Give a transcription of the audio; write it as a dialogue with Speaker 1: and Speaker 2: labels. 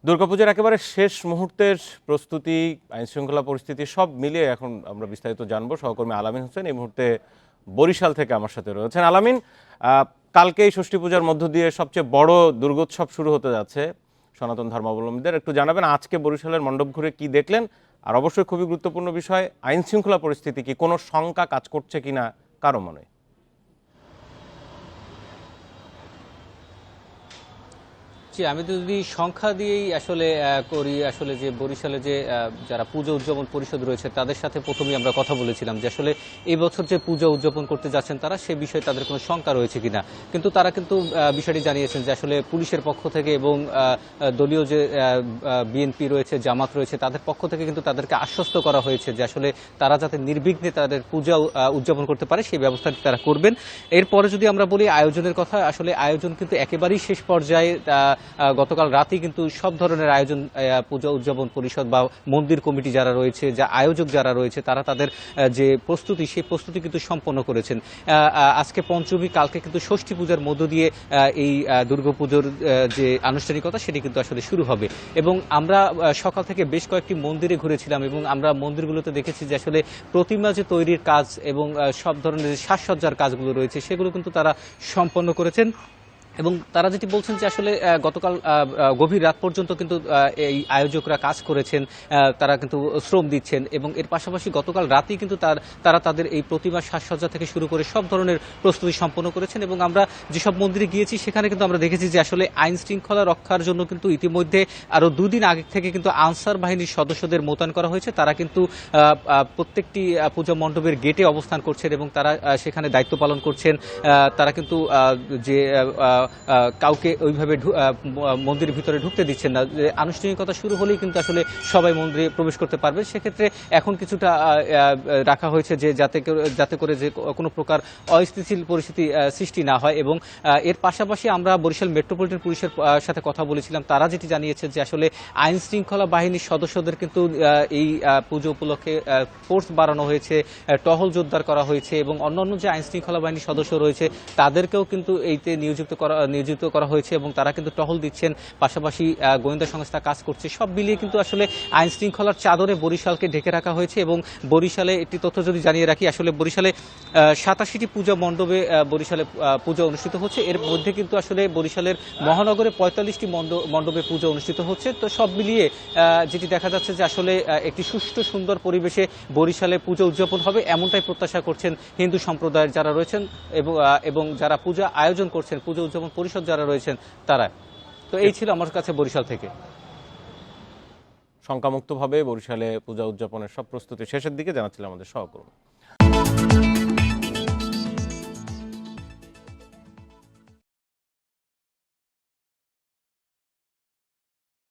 Speaker 1: দুর্গাপূজার একেবারে শেষ মুহূর্তের প্রস্তুতি, আইনশৃঙ্খলা পরিস্থিতি সব মিলিয়ে এখন আমরা বিস্তারিত জানবো। সহকর্মী আলামিন হোসেন এই মুহূর্তে বরিশাল থেকে আমার সাথে রয়েছেন। আলামিন, কালকেই ষষ্ঠী পূজার মধ্য দিয়ে সবচেয়ে বড় দুর্গোৎসব শুরু হতে যাচ্ছে সনাতন ধর্মাবলম্বীদের। একটু জানাবেন আজকে বরিশালের মণ্ডপ ঘুরে কি দেখলেন, আর অবশ্যই খুবই গুরুত্বপূর্ণ বিষয় আইনশৃঙ্খলা পরিস্থিতি কি, কোনো শঙ্কা কাজ করছে কিনা কারো মনে?
Speaker 2: জি, আমি তো যদি সংখ্যা দিয়েই আসলে করি, আসলে যে বরিশালে যে যারা পূজা উদযাপন পরিষদ রয়েছে তাদের সাথে প্রথমেই আমরা কথা বলেছিলাম যে আসলে এই বছর যে পূজা উদযাপন করতে যাচ্ছেন তারা সে বিষয়ে তাদের কোনো শঙ্কা রয়েছে কিনা, কিন্তু তারা কিন্তু বিষয়টি জানিয়েছেন যে আসলে পুলিশের পক্ষ থেকে এবং দলীয় যে বিএনপি রয়েছে, জামাত রয়েছে, তাদের পক্ষ থেকে কিন্তু তাদেরকে আশ্বস্ত করা হয়েছে যে আসলে তারা যাতে নির্বিঘ্নে তাদের পূজা উদযাপন করতে পারে সেই ব্যবস্থাটি তারা করবেন। এরপরে যদি আমরা বলি আয়োজনের কথা, আসলে আয়োজন কিন্তু একেবারেই শেষ পর্যায়ে। গতকাল রাতেই কিন্তু সব ধরনের আয়োজন পূজা উদযাপন পরিষদ বা মন্দির কমিটি যারা রয়েছে, যা আয়োজক যারা রয়েছে, তারা তাদের যে প্রস্তুতি সেই প্রস্তুতি কিন্তু সম্পন্ন করেছেন। আজকে পঞ্চমী, কালকে কিন্তু ষষ্ঠী পূজার মধ্য দিয়ে এই দুর্গাপুজোর যে আনুষ্ঠানিকতা সেটি কিন্তু আসলে শুরু হবে। এবং আমরা সকাল থেকে বেশ কয়েকটি মন্দিরে ঘুরেছিলাম এবং আমরা মন্দিরগুলোতে দেখেছি যে আসলে প্রতিমা যে তৈরির কাজ এবং সব ধরনের যে সাজসজ্জার কাজগুলো রয়েছে সেগুলো কিন্তু তারা সম্পন্ন করেছেন। এবং তারা যেটি বলছেন যে আসলে গতকাল গভীর রাত পর্যন্ত কিন্তু এই আয়োজকরা কাজ করেছেন, তারা কিন্তু শ্রম দিচ্ছেন এবং এর পাশাপাশি গতকাল রাতেই কিন্তু তারা তাদের এই প্রতিমার সাজসজ্জা থেকে শুরু করে সব ধরনের প্রস্তুতি সম্পন্ন করেছেন। এবং আমরা যেসব মন্দিরে গিয়েছি সেখানে কিন্তু আমরা দেখেছি যে আসলে আইন শৃঙ্খলা রক্ষার জন্য কিন্তু ইতিমধ্যে আরও দুদিন আগে থেকে কিন্তু আনসার বাহিনীর সদস্যদের মোতায়েন করা হয়েছে। তারা কিন্তু প্রত্যেকটি পূজা মণ্ডপের গেটে অবস্থান করছেন এবং তারা সেখানে দায়িত্ব পালন করছেন। তারা কিন্তু যে কাউকে ওইভাবে মন্দিরের ভিতরে ঢুকতে দিচ্ছেন না। আনুষ্ঠানিকতা শুরু হলেই কিন্তু আসলে সবাই মন্দিরে প্রবেশ করতে পারবে। সেক্ষেত্রে এখন কিছুটা রাখা হয়েছে যে যাতে করে যে কোনো প্রকার অস্থিতিশীল পরিস্থিতি সৃষ্টি না হয়। এবং এর পাশাপাশি আমরা বরিশাল মেট্রোপলিটন পুলিশের সাথে কথা বলেছিলাম, তারা যেটি জানিয়েছে যে আসলে আইন শৃঙ্খলা বাহিনীর সদস্যদের কিন্তু এই পুজো উপলক্ষে ফোর্স বাড়ানো হয়েছে, টহল জোরদার করা হয়েছে এবং অন্যান্য যে আইন শৃঙ্খলা বাহিনীর সদস্য রয়েছে তাদেরকেও কিন্তু এইতে নিয়োজিত করা হয়েছে এবং তারা কিন্তু টহল দিচ্ছেন, পাশাপাশি গোয়েন্দা সংস্থা কাজ করছে। সব মিলিয়ে কিন্তু আসলে আইন শৃঙ্খলার চাদরে বরিশালকে ঢেকে রাখা হয়েছে। এবং বরিশালে একটি তথ্য যদি জানিয়ে রাখি, আসলে বরিশালে 87টি পূজা মণ্ডপে বরিশালে পূজা অনুষ্ঠিত হচ্ছে। এর মধ্যে কিন্তু আসলে বরিশালের মহানগরে 45টি মণ্ডপে পূজা অনুষ্ঠিত হচ্ছে। তো সব মিলিয়ে যেটি দেখা যাচ্ছে যে আসলে একটি সুষ্ঠু সুন্দর পরিবেশে বরিশালে পূজা উদযাপন হবে এমনটাই প্রত্যাশা করছেন হিন্দু সম্প্রদায়ের যারা রয়েছেন এবং যারা পূজা আয়োজন করছেন, পূজা উদযাপন পরিষদ যারা রয়েছেন তারা। তো এই ছিল আমার কাছে বরিশাল থেকে।
Speaker 1: শঙ্কামুক্তভাবে বরিশালে পূজা উদযাপনের সব প্রস্তুতি শেষের দিকে জানাচ্ছিলেন আমাদের সহকর্মী।